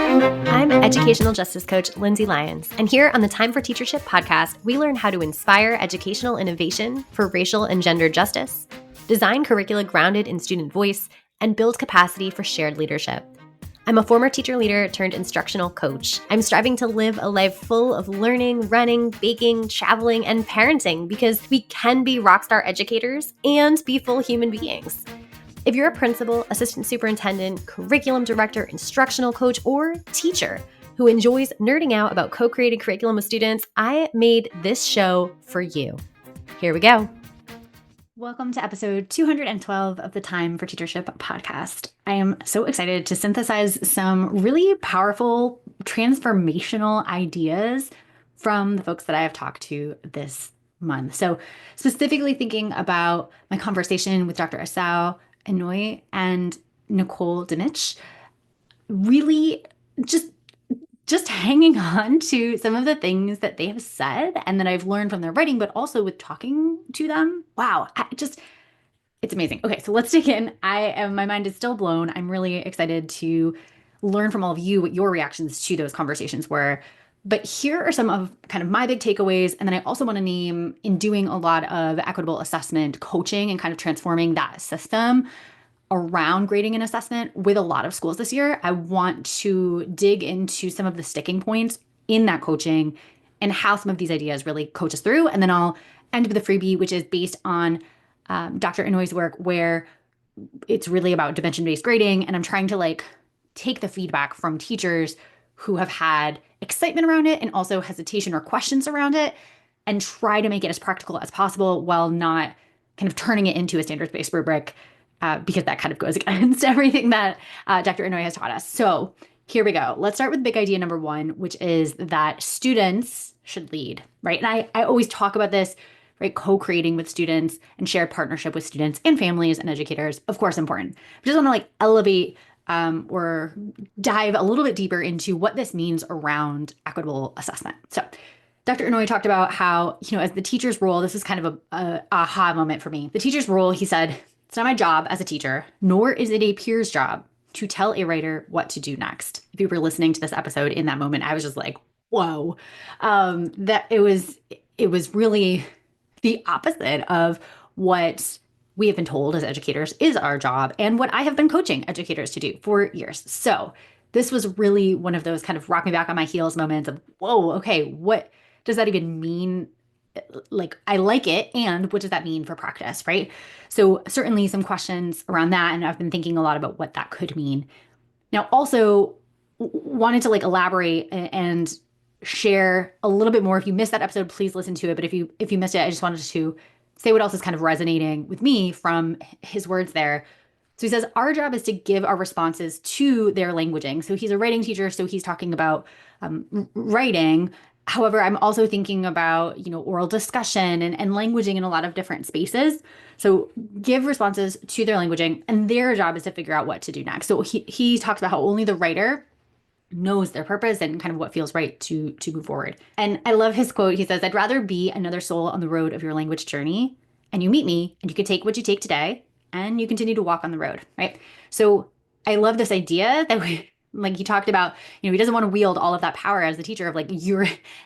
I'm educational justice coach Lindsay Lyons, and here on the Time for Teachership podcast, we learn how to inspire educational innovation for racial and gender justice, design curricula grounded in student voice, and build capacity for shared leadership. I'm a former teacher leader turned instructional coach. I'm striving to live a life full of learning, running, baking, traveling, and parenting because we can be rockstar educators and be full human beings. If you're a principal, assistant superintendent, curriculum director, instructional coach, or teacher who enjoys nerding out about co-created curriculum with students, I made this show for you. Here we go. Welcome to episode 212 of the Time for Teachership podcast. I am so excited to synthesize some really powerful, transformational ideas from the folks that I have talked to this month. So specifically thinking about my conversation with Dr. Asao Inoue and Nicole Dinich, really just hanging on to some of the things that they have said and that I've learned from their writing, but also with talking to them. Wow, it's amazing. Okay, so let's dig in. My mind is still blown. I'm really excited to learn from all of you what your reactions to those conversations were. But here are some of kind of my big takeaways. And then I also want to name, in doing a lot of equitable assessment coaching and kind of transforming that system around grading and assessment with a lot of schools this year, I want to dig into some of the sticking points in that coaching and how some of these ideas really coach us through. And then I'll end with a freebie, which is based on Dr. Inouye's work, where it's really about dimension-based grading. And I'm trying to take the feedback from teachers who have had excitement around it and also hesitation or questions around it, and try to make it as practical as possible while not kind of turning it into a standards-based rubric, because that kind of goes against everything that Dr. Inoue has taught us. So here we go. Let's start with big idea number one, which is that students should lead, right? And I always talk about this, right? Co-creating with students and shared partnership with students and families and educators, of course, important. I just want to elevate or dive a little bit deeper into what this means around equitable assessment. So Dr. Inoue talked about how, as the teacher's role, this is kind of a aha moment for me. The teacher's role, he said, it's not my job as a teacher, nor is it a peer's job to tell a writer what to do next. If you were listening to this episode in that moment, I was just like, whoa, that it was really the opposite of what we have been told as educators is our job and what I have been coaching educators to do for years. So this was really one of those kind of rock me back on my heels moments of, whoa, okay, what does that even mean? I like it, and what does that mean for practice, right? So certainly some questions around that, and I've been thinking a lot about what that could mean. Now, also wanted to elaborate and share a little bit more. If you missed that episode, please listen to it. But if you missed it, I just wanted to say what else is kind of resonating with me from his words there. So he says, our job is to give our responses to their languaging. So he's a writing teacher, so he's talking about writing. However, I'm also thinking about, oral discussion and languaging in a lot of different spaces. So give responses to their languaging, and their job is to figure out what to do next. So he talks about how only the writer knows their purpose and kind of what feels right to move forward. And I love his quote. He says, I'd rather be another soul on the road of your language journey, and you meet me, and you can take what you take today, and you continue to walk on the road, right? So I love this idea that he talked about, he doesn't want to wield all of that power as the teacher of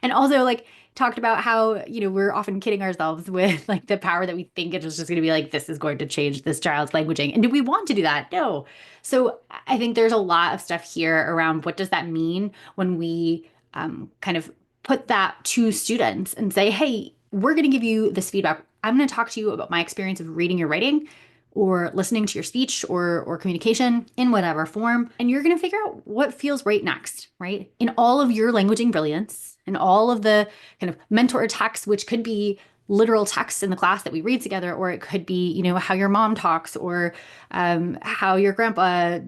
and also talked about how, we're often kidding ourselves with the power that we think it is just going to be this is going to change this child's languaging. And do we want to do that? No. So I think there's a lot of stuff here around what does that mean when we kind of put that to students and say, hey, we're going to give you this feedback. I'm going to talk to you about my experience of reading your writing or listening to your speech or communication in whatever form. And you're going to figure out what feels right next, right? In all of your languaging brilliance and all of the kind of mentor texts, which could be literal texts in the class that we read together, or it could be, how your mom talks or how your grandpa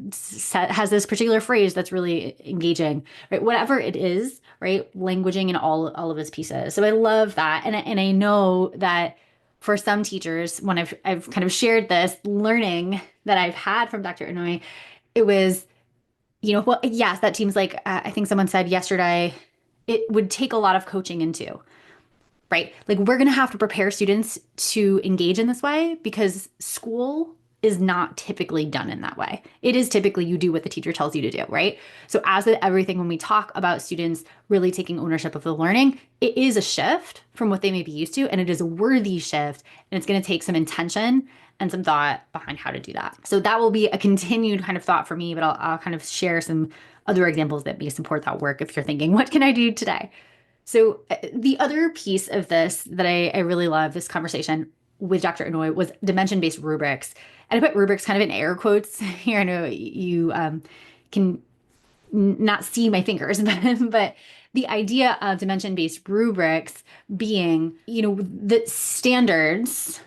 has this particular phrase that's really engaging, right? Whatever it is, right? Languaging in all of its pieces. So I love that. And I know that for some teachers, when I've kind of shared this learning that I've had from Dr. Inoue, it was, well, yes, that seems I think someone said yesterday, it would take a lot of coaching into, right? We're going to have to prepare students to engage in this way because school is not typically done in that way. It is typically you do what the teacher tells you to do, right? So as with everything, when we talk about students really taking ownership of the learning, it is a shift from what they may be used to, and it is a worthy shift, and it's going to take some intention and some thought behind how to do that. So that will be a continued kind of thought for me, but I'll kind of share some other examples that may support that work if you're thinking, what can I do today? So the other piece of this that I really love this conversation with Dr. Inouye was dimension-based rubrics. And I put rubrics kind of in air quotes here. I know you can not see my fingers, but the idea of dimension-based rubrics being, the standards.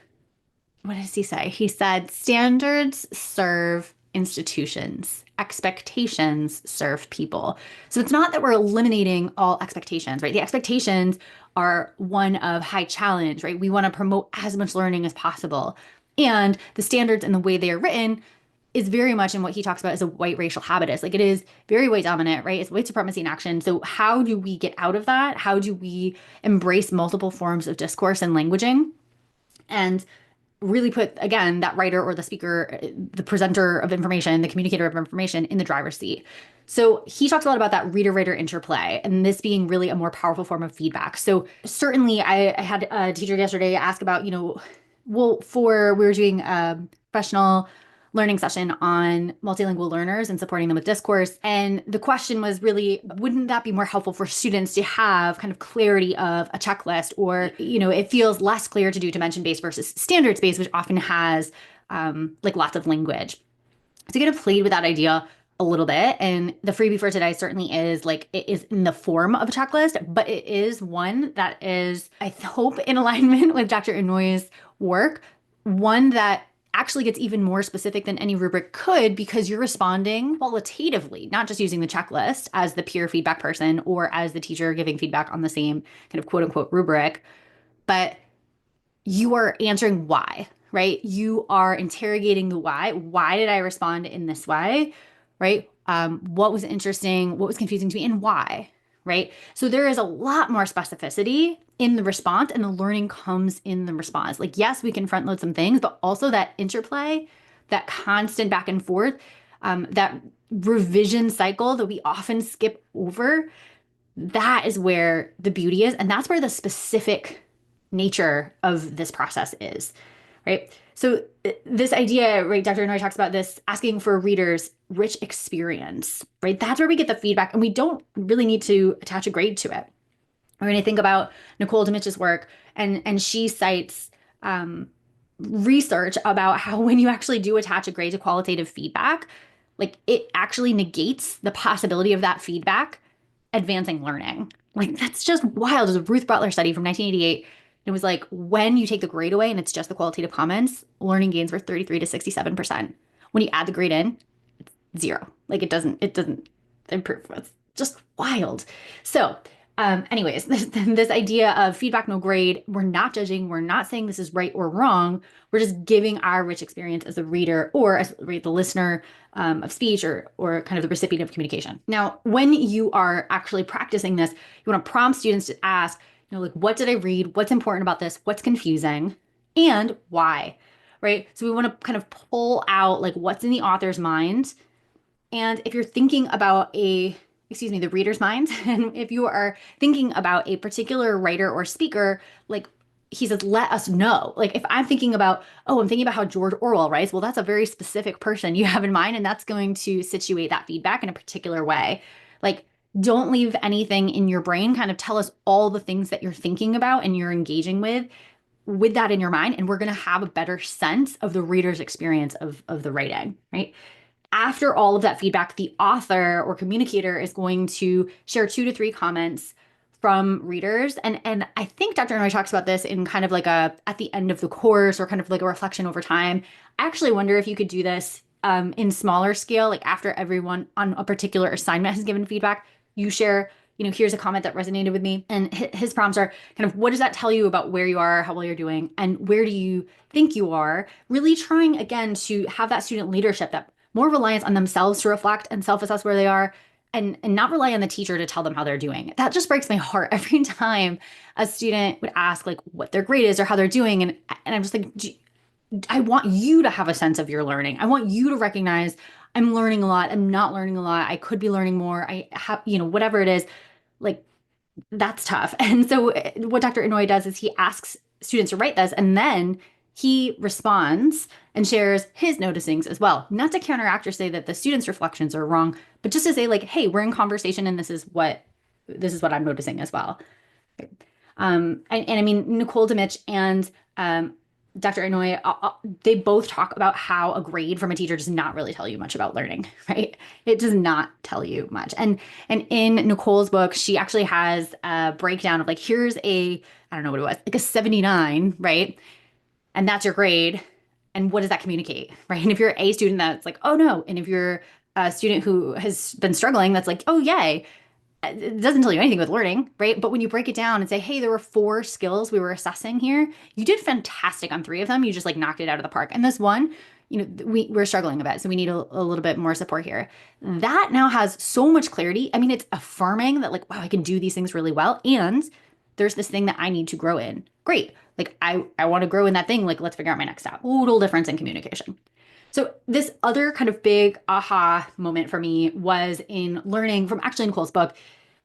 What does he say? He said, standards serve institutions, expectations serve people. So it's not that we're eliminating all expectations, right? The expectations are one of high challenge, right? We want to promote as much learning as possible. And the standards and the way they are written is very much in what he talks about as a white racial habitus. Like, it is very white dominant, right? It's white supremacy in action. So how do we get out of that? How do we embrace multiple forms of discourse and languaging? And really put, again, that writer or the speaker, the presenter of information, the communicator of information in the driver's seat. So he talks a lot about that reader-writer interplay and this being really a more powerful form of feedback. So certainly I had a teacher yesterday ask about, we were doing a professional learning session on multilingual learners and supporting them with discourse. And the question was really, wouldn't that be more helpful for students to have kind of clarity of a checklist? Or, it feels less clear to do dimension-based versus standards-based, which often has lots of language. So kind of played with that idea a little bit. And the freebie for today certainly is it is in the form of a checklist, but it is one that is, I hope, in alignment with Dr. Inouye's work, one that actually gets even more specific than any rubric could, because you're responding qualitatively, not just using the checklist as the peer feedback person or as the teacher giving feedback on the same kind of quote unquote rubric, but you are answering why, right? You are interrogating the why. Why did I respond in this way, right? What was interesting? What was confusing to me, and why, right? So there is a lot more specificity in the response, and the learning comes in the response. Yes, we can front load some things, but also that interplay, that constant back and forth, that revision cycle that we often skip over, that is where the beauty is. And that's where the specific nature of this process is, right? So this idea, right, Dr. Inouye talks about this, asking for readers rich experience, right? That's where we get the feedback, and we don't really need to attach a grade to it. When I think about Nicole Dimich's work, and she cites research about how when you actually do attach a grade to qualitative feedback, it actually negates the possibility of that feedback advancing learning. That's just wild. There's a Ruth Butler study from 1988. It was when you take the grade away and it's just the qualitative comments, learning gains were 33 to 67%. When you add the grade in, it's zero. It doesn't improve. It's just wild. So anyways, this idea of feedback, no grade, we're not judging. We're not saying this is right or wrong. We're just giving our rich experience as a reader or as the listener of speech or kind of the recipient of communication. Now, when you are actually practicing this, you want to prompt students to ask, what did I read? What's important about this? What's confusing? And why, right? So we want to kind of pull out what's in the author's mind. And if you're thinking about the reader's mind, and if you are thinking about a particular writer or speaker, he says, let us know. If I'm thinking about, I'm thinking about how George Orwell writes, well, that's a very specific person you have in mind, and that's going to situate that feedback in a particular way. Don't leave anything in your brain. Kind of tell us all the things that you're thinking about and you're engaging with that in your mind, and we're going to have a better sense of the reader's experience of the writing, right? After all of that feedback, the author or communicator is going to share 2 to 3 comments from readers. And I think Dr. Inouye talks about this in kind of at the end of the course, or kind of a reflection over time. I actually wonder if you could do this in smaller scale, after everyone on a particular assignment has given feedback, you share, here's a comment that resonated with me. And his prompts are kind of, what does that tell you about where you are, how well you're doing, and where do you think you are? Really trying, again, to have that student leadership, that more reliance on themselves to reflect and self-assess where they are, and not rely on the teacher to tell them how they're doing. That just breaks my heart every time a student would ask what their grade is or how they're doing. And I'm just I want you to have a sense of your learning. I want you to recognize I'm learning a lot. I'm not learning a lot. I could be learning more. I have, whatever it is, like that's tough. And so what Dr. Inouye does is he asks students to write this, and then he responds and shares his noticings as well. Not to counteract or say that the students' reflections are wrong, but just to say like, hey, we're in conversation and this is what I'm noticing as well. And I mean, Nicole Demich and Dr. Inouye, they both talk about how a grade from a teacher does not really tell you much about learning, right? It does not tell you much. And in Nicole's book, she actually has a breakdown of like, here's I don't know what it was, like a 79, right? And that's your grade. And what does that communicate, right? And if you're a student, that's like, oh no. And if you're a student who has been struggling, that's like, oh yay. It doesn't tell you anything with learning, right? But when you break it down and say, hey, there were 4 skills we were assessing here, you did fantastic on 3 of them. You just like knocked it out of the park. And this one, we're struggling a bit. So we need a little bit more support here. That now has so much clarity. I mean, it's affirming that like, wow, I can do these things really well. And there's this thing that I need to grow in. Great. Like I want to grow in that thing. Like, let's figure out my next step. Total difference in communication. So this other kind of big aha moment for me was in learning from actually Nicole's book,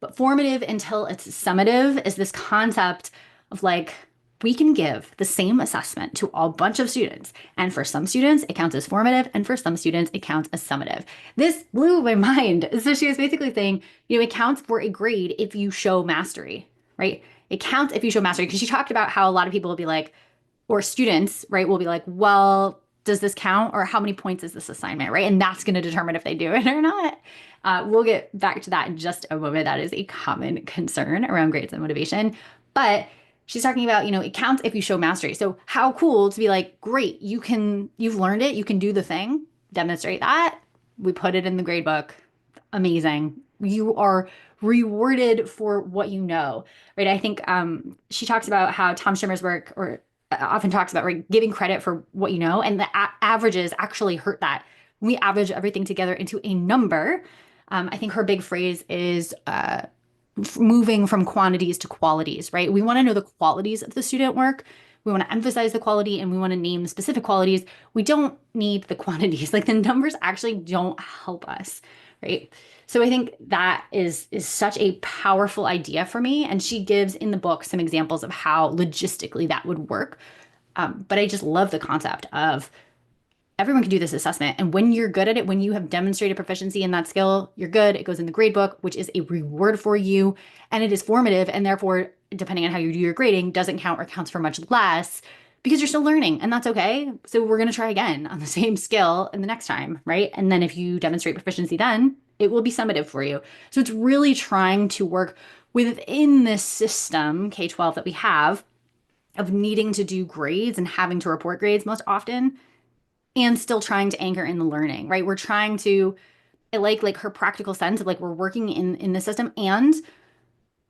but formative until it's summative is this concept of like, we can give the same assessment to a bunch of students. And for some students, it counts as formative. And for some students, it counts as summative. This blew my mind. So she was basically saying, it counts for a grade if you show mastery, right? It counts if you show mastery. Because she talked about how a lot of people will be like, or students, right, will be like, well, does this count? Or how many points is this assignment, right? And that's going to determine if they do it or not. We'll get back to that in just a moment. That is a common concern around grades and motivation. But she's talking about, it counts if you show mastery. So how cool to be like, great, you've learned it, you can do the thing, demonstrate that. We put it in the grade book. Amazing. You are rewarded for what you know, right? I think she talks about how Tom Schimmer's work, or often talks about, right, giving credit for what you know, and the averages actually hurt that. When we average everything together into a number, I think her big phrase is moving from quantities to qualities, right? We want to know the qualities of the student work. We want to emphasize the quality, and we want to name specific qualities. We don't need the quantities. Like the numbers actually don't help us, right? So I think that is such a powerful idea for me. And she gives in the book some examples of how logistically that would work. But I just love the concept of everyone can do this assessment. And when you're good at it, when you have demonstrated proficiency in that skill, you're good. It goes in the grade book, which is a reward for you. And it is formative. And therefore, depending on how you do your grading, doesn't count or counts for much less because you're still learning. And that's okay. So we're going to try again on the same skill in the next time, right? And then if you demonstrate proficiency, then it will be summative for you. So it's really trying to work within this system, K-12, that we have of needing to do grades and having to report grades most often, and still trying to anchor in the learning, right? We're trying to, I like her practical sense of like, we're working in the system, and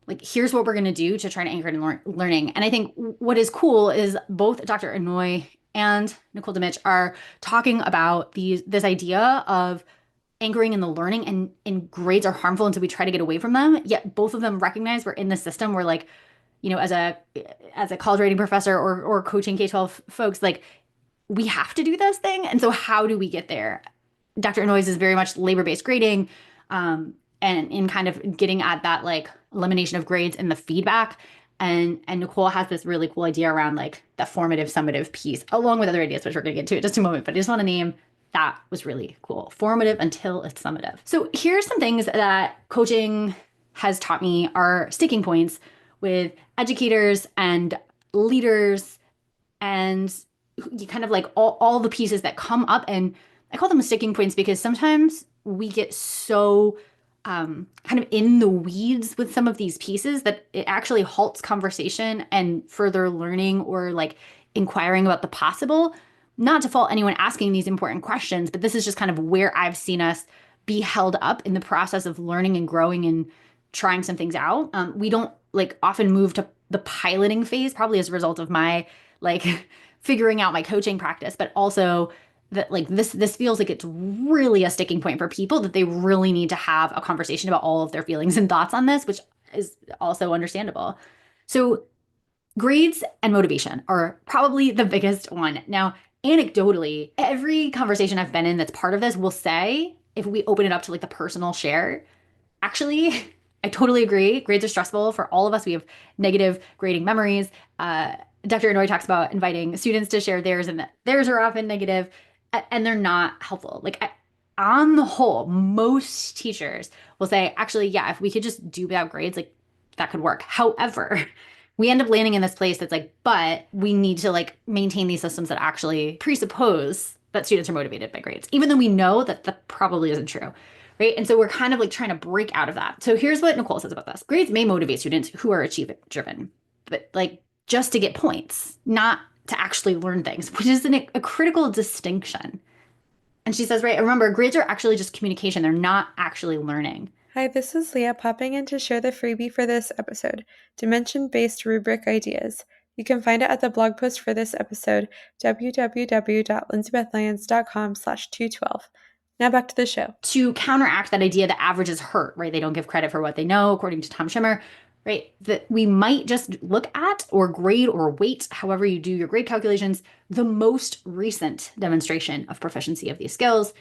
like, here's what we're going to do to try to anchor in learning. And I think what is cool is both Dr. Inouye and Nicole Demich are talking about this idea of anchoring in the learning, and grades are harmful. And so we try to get away from them. Yet both of them recognize we're in the system where like, as a college rating professor or coaching K-12 folks, like we have to do this thing. And so how do we get there? Dr. Inouye is very much labor-based grading, and in kind of getting at that like elimination of grades and the feedback. And Nicole has this really cool idea around like the formative summative piece, along with other ideas, which we're going to get to in just a moment. But I just want to name that was really cool. Formative until it's summative. So here's some things that coaching has taught me are sticking points with educators and leaders, and you kind of like all the pieces that come up. And I call them sticking points because sometimes we get so kind of in the weeds with some of these pieces that it actually halts conversation and further learning or like inquiring about the possible. Not to fault anyone asking these important questions, but this is just kind of where I've seen us be held up in the process of learning and growing and trying some things out. We don't like often move to the piloting phase, probably as a result of my like figuring out my coaching practice, but also that like this feels like it's really a sticking point for people, that they really need to have a conversation about all of their feelings and thoughts on this, which is also understandable. So grades and motivation are probably the biggest one. Now, anecdotally, every conversation I've been in that's part of this will say, if we open it up to like the personal share, actually, I totally agree. Grades are stressful for all of us. We have negative grading memories. Dr. Inouye talks about inviting students to share theirs, and that theirs are often negative, and they're not helpful. On the whole, most teachers will say, actually, yeah, if we could just do without grades, like that could work. However, we end up landing in this place that's like, but we need to like maintain these systems that actually presuppose that students are motivated by grades, even though we know that that probably isn't true. Right. And so we're kind of like trying to break out of that. So here's what Nicole says about this. Grades may motivate students who are achievement driven, but like just to get points, not to actually learn things, which is a critical distinction. And she says, right, remember, grades are actually just communication. They're not actually learning. Hi, this is Leah popping in to share the freebie for this episode, Dimension-Based Rubric Ideas. You can find it at the blog post for this episode, www.lindsaybethlyons.com/212. Now back to the show. To counteract that idea that averages hurt, right? They don't give credit for what they know, according to Tom Schimmer, right? That we might just look at or grade or weight, however you do your grade calculations, the most recent demonstration of proficiency of these skills,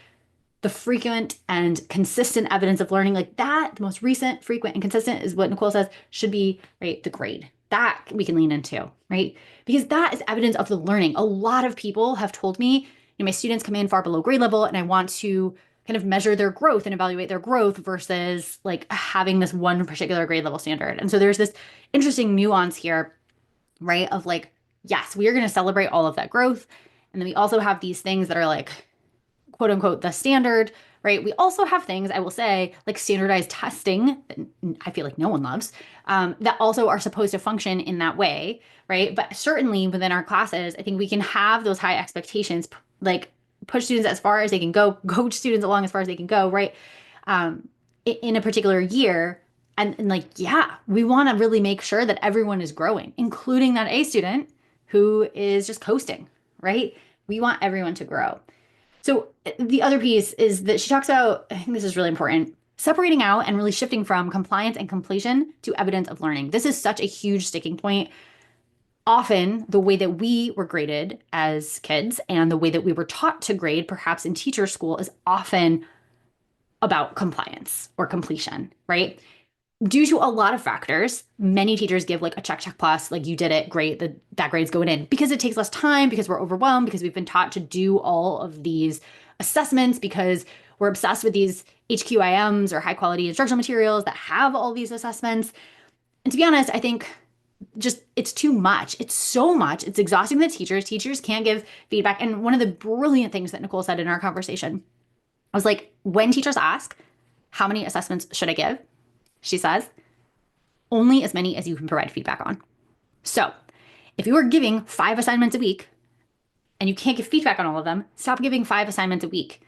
the frequent and consistent evidence of learning, like that, the most recent, frequent, and consistent is what Nicole says should be, right, the grade. That we can lean into, right? Because that is evidence of the learning. A lot of people have told me, my students come in far below grade level and I want to kind of measure their growth and evaluate their growth versus like having this one particular grade level standard. And so there's this interesting nuance here, right? Of like, yes, we are going to celebrate all of that growth. And then we also have these things that are like, quote unquote, the standard, right? We also have things, I will say, like standardized testing that I feel like no one loves, that also are supposed to function in that way, right? But certainly within our classes, I think we can have those high expectations, like push students as far as they can go, coach students along as far as they can go, right? In a particular year. And like, yeah, we want to really make sure that everyone is growing, including that A student who is just coasting, right? We want everyone to grow. So the other piece is that she talks about, I think this is really important, separating out and really shifting from compliance and completion to evidence of learning. This is such a huge sticking point. Often the way that we were graded as kids and the way that we were taught to grade, perhaps in teacher school, is often about compliance or completion, right? Due to a lot of factors, many teachers give like a check plus, like you did it, great, that grade's going in, because it takes less time, because we're overwhelmed, because we've been taught to do all of these assessments, because we're obsessed with these HQIMs or high quality instructional materials that have all these assessments. And to be honest, I think just it's too much. It's so much. It's exhausting the teachers. Teachers can't give feedback. And one of the brilliant things that Nicole said in our conversation, I was like, when teachers ask, how many assessments should I give? She says, only as many as you can provide feedback on. So if you are giving 5 assignments a week and you can't give feedback on all of them, stop giving 5 assignments a week,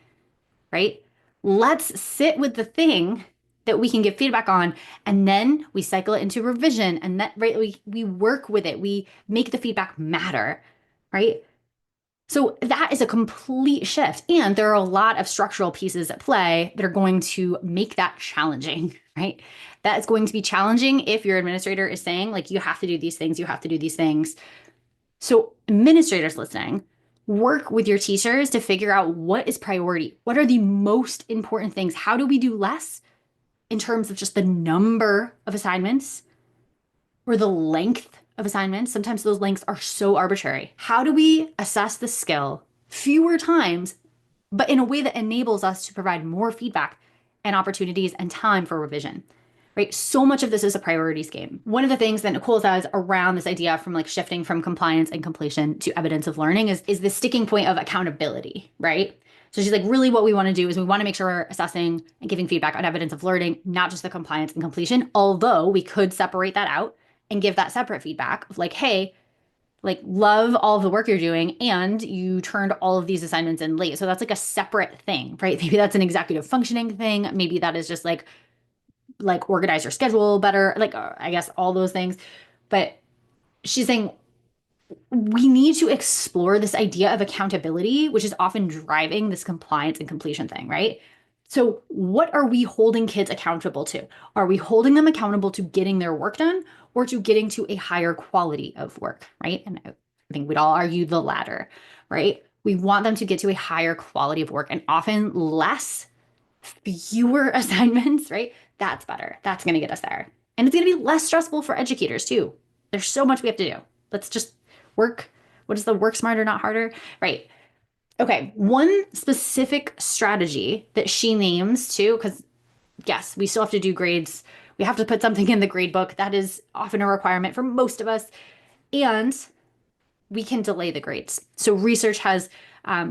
right? Let's sit with the thing that we can give feedback on, and then we cycle it into revision, and that, right, we work with it. We make the feedback matter, right? So that is a complete shift. And there are a lot of structural pieces at play that are going to make that challenging, right? That is going to be challenging if your administrator is saying, like, you have to do these things, you have to do these things. So administrators listening, work with your teachers to figure out what is priority. What are the most important things? How do we do less in terms of just the number of assignments or the length of assignments? Sometimes those lengths are so arbitrary. How do we assess the skill fewer times, but in a way that enables us to provide more feedback and opportunities and time for revision, right? So much of this is a priorities game. One of the things that Nicole says around this idea from like shifting from compliance and completion to evidence of learning is the sticking point of accountability, right? So she's like, really what we want to do is we want to make sure we're assessing and giving feedback on evidence of learning, not just the compliance and completion, although we could separate that out and give that separate feedback of like, hey, like love all of the work you're doing and you turned all of these assignments in late. So that's like a separate thing, right? Maybe that's an executive functioning thing. Maybe that is just like organize your schedule better, like I guess all those things. But she's saying we need to explore this idea of accountability, which is often driving this compliance and completion thing, right? So what are we holding kids accountable to? Are we holding them accountable to getting their work done or to getting to a higher quality of work, right? And I think we'd all argue the latter, right? We want them to get to a higher quality of work and often fewer assignments, right? That's better. That's going to get us there. And it's going to be less stressful for educators too. There's so much we have to do. Let's just work. What is the work smarter, not harder? Right. Okay. One specific strategy that she names too, because yes, we still have to do grades. We have to put something in the grade book. That is often a requirement for most of us. And we can delay the grades. So research has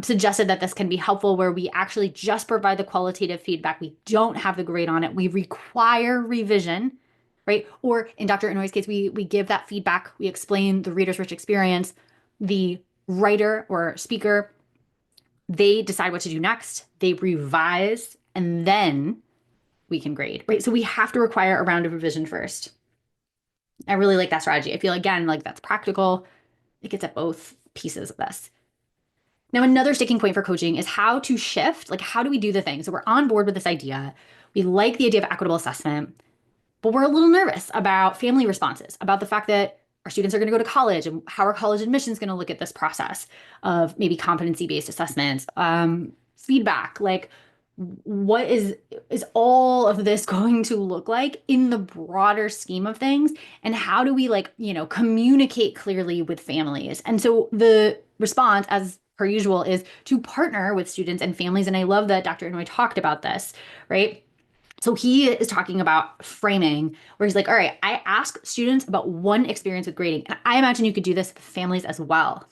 suggested that this can be helpful where we actually just provide the qualitative feedback. We don't have the grade on it. We require revision, right? Or in Dr. Inouye's case, we give that feedback. We explain the reader's rich experience. The writer or speaker, they decide what to do next. They revise, and then we can grade, right? So we have to require a round of revision first. I really like that strategy. I feel, again, like that's practical. It gets at both pieces of this. Now, another sticking point for coaching is how to shift. Like, how do we do the thing? So we're on board with this idea. We like the idea of equitable assessment, but we're a little nervous about family responses, about the fact that our students are going to go to college and how are college admissions going to look at this process of maybe competency-based assessments, feedback, like what is all of this going to look like in the broader scheme of things, and how do we communicate clearly with families? And so the response, as per usual, is to partner with students and families. And I love that Dr. Inouye talked about this, right? So he is talking about framing where he's like, all right, I ask students about one experience with grading. And I imagine you could do this with families as well.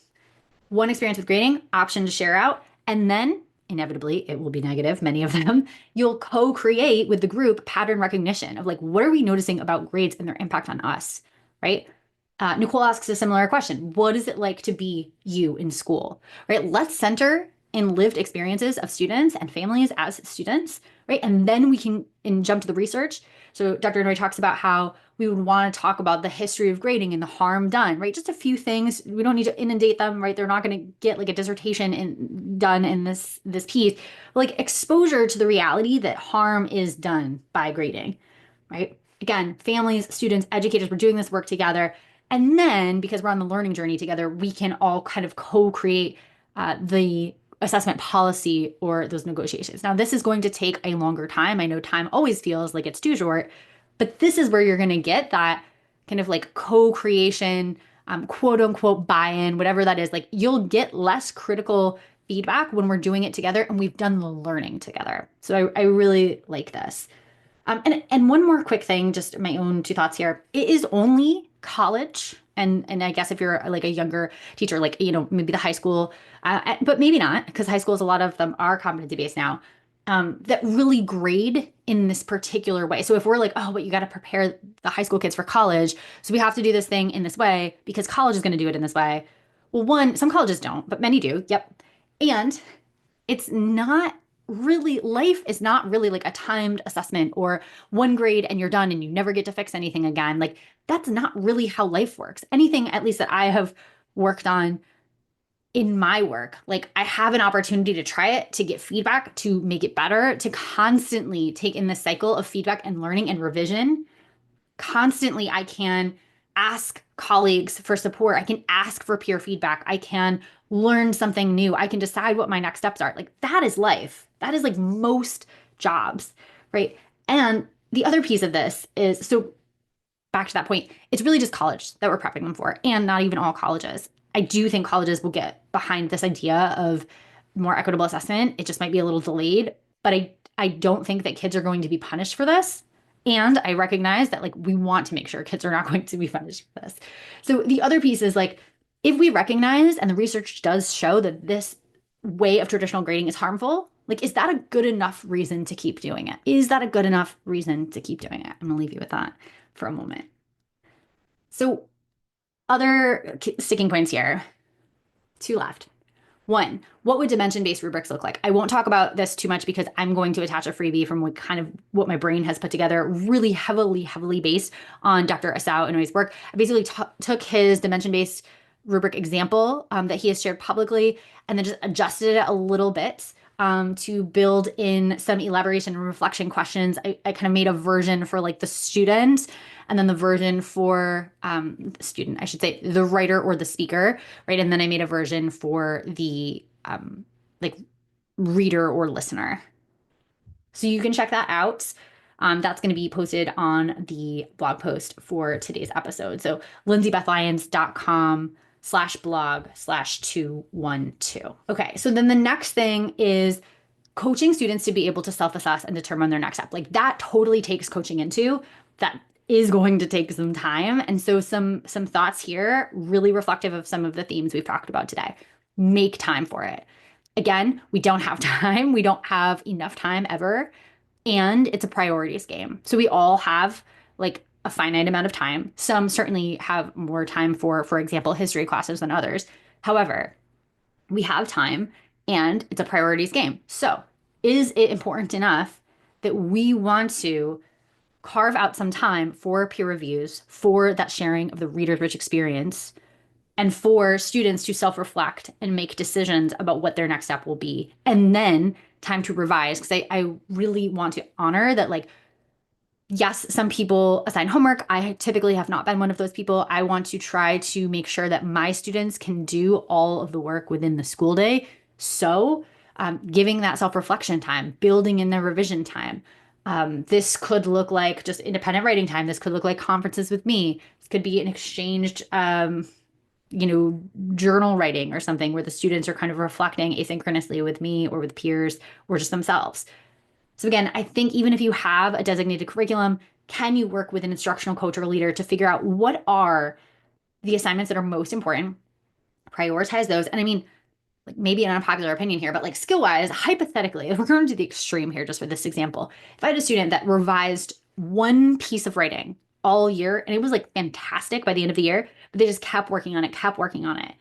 One experience with grading, option to share out, and then inevitably it will be negative, many of them. You'll co-create with the group pattern recognition of like, what are we noticing about grades and their impact on us, right? Nicole asks a similar question. What is it like to be you in school, right? Let's center in lived experiences of students and families as students, right? And then we can jump to the research. So Dr. Inouye talks about how we would want to talk about the history of grading and the harm done, right? Just a few things. We don't need to inundate them, right? They're not going to get like a dissertation done in this piece. But like exposure to the reality that harm is done by grading, right? Again, families, students, educators, we're doing this work together. And then because we're on the learning journey together, we can all kind of co-create the assessment policy or those negotiations. Now, this is going to take a longer time. I know time always feels like it's too short, but this is where you're going to get that kind of like co-creation, quote unquote buy-in, whatever that is. Like you'll get less critical feedback when we're doing it together and we've done the learning together. So I really like this. And one more quick thing, just my own two thoughts here. It is only college. And I guess if you're like a younger teacher, like, maybe the high school, but maybe not, because high schools, a lot of them are competency-based now, that really grade in this particular way. So if we're like, oh, but you got to prepare the high school kids for college, so we have to do this thing in this way because college is going to do it in this way. Well, one, some colleges don't, but many do. Yep. And it's not really, life is not really like a timed assessment or one grade and you're done and you never get to fix anything again. Like that's not really how life works. Anything, at least that I have worked on in my work, like I have an opportunity to try it, to get feedback, to make it better, to constantly take in the cycle of feedback and learning and revision. Constantly, I can ask colleagues for support. I can ask for peer feedback. I can learn something new. I can decide what my next steps are. Like that is life. That is like most jobs, right? And the other piece of this is, so back to that point, it's really just college that we're prepping them for, and not even all colleges. I do think colleges will get behind this idea of more equitable assessment. It just might be a little delayed, but I don't think that kids are going to be punished for this. And I recognize that like we want to make sure kids are not going to be punished for this. So the other piece is like, if we recognize, and the research does show that this way of traditional grading is harmful, like, is that a good enough reason to keep doing it? Is that a good enough reason to keep doing it? I'm gonna leave you with that for a moment. So other sticking points here, two left. One, what would dimension-based rubrics look like? I won't talk about this too much because I'm going to attach a freebie from what my brain has put together, really heavily based on Dr. Asao Inouye's work. I basically took his dimension-based rubric example that he has shared publicly and then just adjusted it a little bit to build in some elaboration and reflection questions. I kind of made a version for like the student and then the version for the student, I should say, the writer or the speaker, right? And then I made a version for the like reader or listener. So you can check that out. That's going to be posted on the blog post for today's episode. So lindsaybethlyons.com/blog/212. Okay, so then the next thing is coaching students to be able to self-assess and determine their next step. Like that totally takes coaching into. That is going to take some time. And so some thoughts here, really reflective of some of the themes we've talked about today. Make time for it. Again, we don't have time. We don't have enough time ever. And it's a priorities game. So we all have like a finite amount of time. Some certainly have more time for example, history classes than others. However, we have time and it's a priorities game. So is it important enough that we want to carve out some time for peer reviews, for that sharing of the reader's rich experience, and for students to self-reflect and make decisions about what their next step will be, and then time to revise? Because I really want to honor that, like, yes, some people assign homework. I typically have not been one of those people. I want to try to make sure that my students can do all of the work within the school day. So giving that self-reflection time, building in the revision time. This could look like just independent writing time. This could look like conferences with me. This could be an exchanged journal writing or something where the students are kind of reflecting asynchronously with me or with peers or just themselves. So again, I think even if you have a designated curriculum, can you work with an instructional coach or leader to figure out what are the assignments that are most important, prioritize those. And I mean, like maybe an unpopular opinion here, but like skill-wise, hypothetically, if we're going to the extreme here, just for this example, if I had a student that revised one piece of writing all year and it was like fantastic by the end of the year, but they just kept working on it,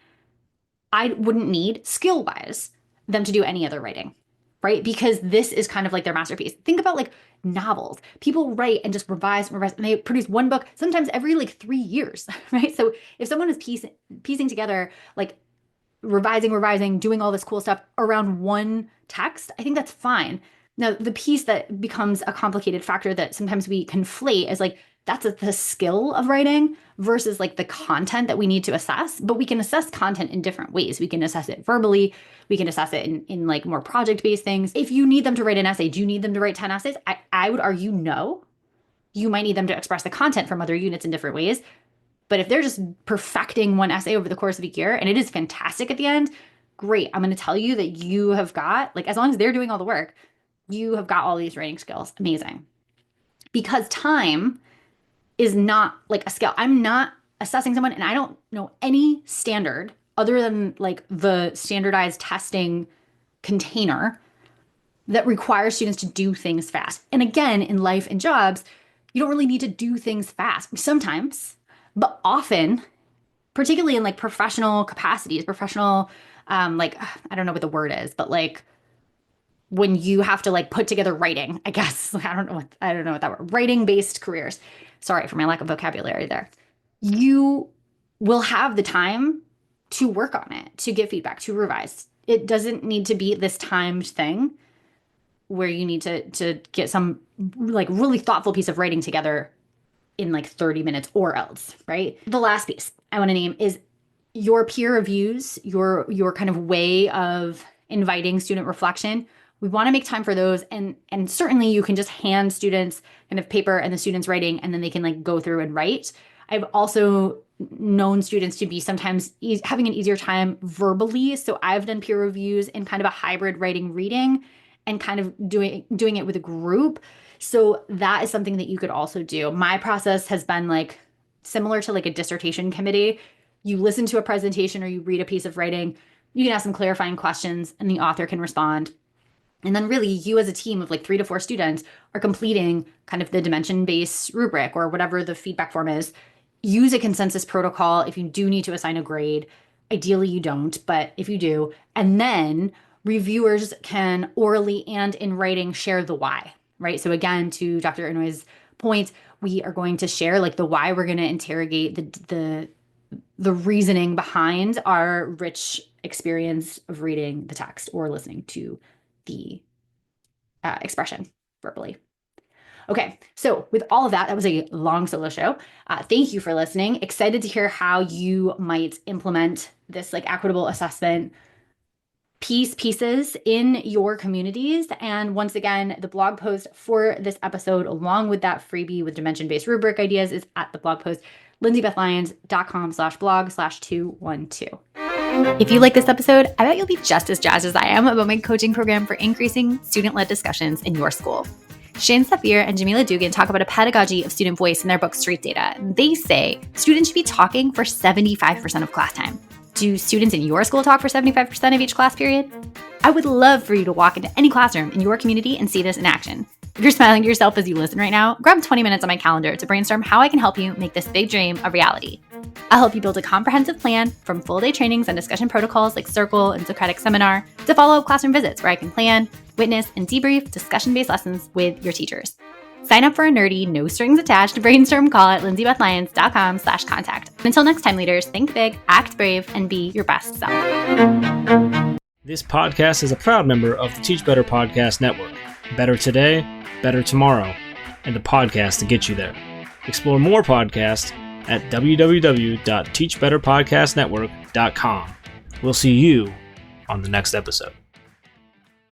I wouldn't need skill-wise them to do any other writing, right? Because this is kind of like their masterpiece. Think about like novels. People write and just revise, and they produce one book, sometimes every like 3 years, right? So if someone is piecing together like revising, doing all this cool stuff around one text, I think that's fine. Now, the piece that becomes a complicated factor that sometimes we conflate is like, that's the skill of writing versus like the content that we need to assess. But we can assess content in different ways. We can assess it verbally. We can assess it in like more project-based things. If you need them to write an essay, do you need them to write 10 essays? I would argue no. You might need them to express the content from other units in different ways. But if they're just perfecting one essay over the course of a year and it is fantastic at the end, great. I'm going to tell you that you have got, like, as long as they're doing all the work, you have got all these writing skills. Amazing. Because time is not like a skill. I'm not assessing someone and I don't know any standard other than like the standardized testing container that requires students to do things fast. And again, in life and jobs, you don't really need to do things fast. Sometimes, but often, particularly in like professional capacities, like, I don't know what the word is, but like when you have to like put together writing, I guess, I don't know what that word, writing-based careers. Sorry for my lack of vocabulary there. You will have the time to work on it, to get feedback, to revise. It doesn't need to be this timed thing where you need to get some like really thoughtful piece of writing together in like 30 minutes or else, right? The last piece I want to name is your peer reviews, your kind of way of inviting student reflection. We want to make time for those. And certainly you can just hand students kind of paper and the students writing, and then they can like go through and write. I've also known students to be sometimes having an easier time verbally. So I've done peer reviews in kind of a hybrid writing reading and kind of doing it with a group. So that is something that you could also do. My process has been like similar to like a dissertation committee. You listen to a presentation or you read a piece of writing, you can ask some clarifying questions and the author can respond. And then really you as a team of like 3 to 4 students are completing kind of the dimension-based rubric or whatever the feedback form is. Use a consensus protocol if you do need to assign a grade. Ideally you don't, but if you do, and then reviewers can orally and in writing share the why, right? So again, to Dr. Inouye's point, we are going to share like the why. We're going to interrogate the reasoning behind our rich experience of reading the text or listening to the expression verbally. Okay, so with all of that, that was a long solo show. Thank you for listening. Excited to hear how you might implement this like equitable assessment pieces in your communities. And once again, the blog post for this episode, along with that freebie with dimension-based rubric ideas, is at the blog post, lindsaybethlyons.com/blog/212. If you like this episode, I bet you'll be just as jazzed as I am about my coaching program for increasing student-led discussions in your school. Shane Safir and Jamila Dugan talk about a pedagogy of student voice in their book, Street Data. They say students should be talking for 75% of class time. Do students in your school talk for 75% of each class period? I would love for you to walk into any classroom in your community and see this in action. If you're smiling to yourself as you listen right now, grab 20 minutes on my calendar to brainstorm how I can help you make this big dream a reality. I'll help you build a comprehensive plan from full-day trainings and discussion protocols like Circle and Socratic Seminar to follow-up classroom visits where I can plan, witness, and debrief discussion-based lessons with your teachers. Sign up for a nerdy, no-strings-attached brainstorm call at lindsaybethlyons.com/contact. Until next time, leaders, think big, act brave, and be your best self. This podcast is a proud member of the Teach Better Podcast Network. Better today, better tomorrow, and the podcast to get you there. Explore more podcasts at www.teachbetterpodcastnetwork.com. We'll see you on the next episode.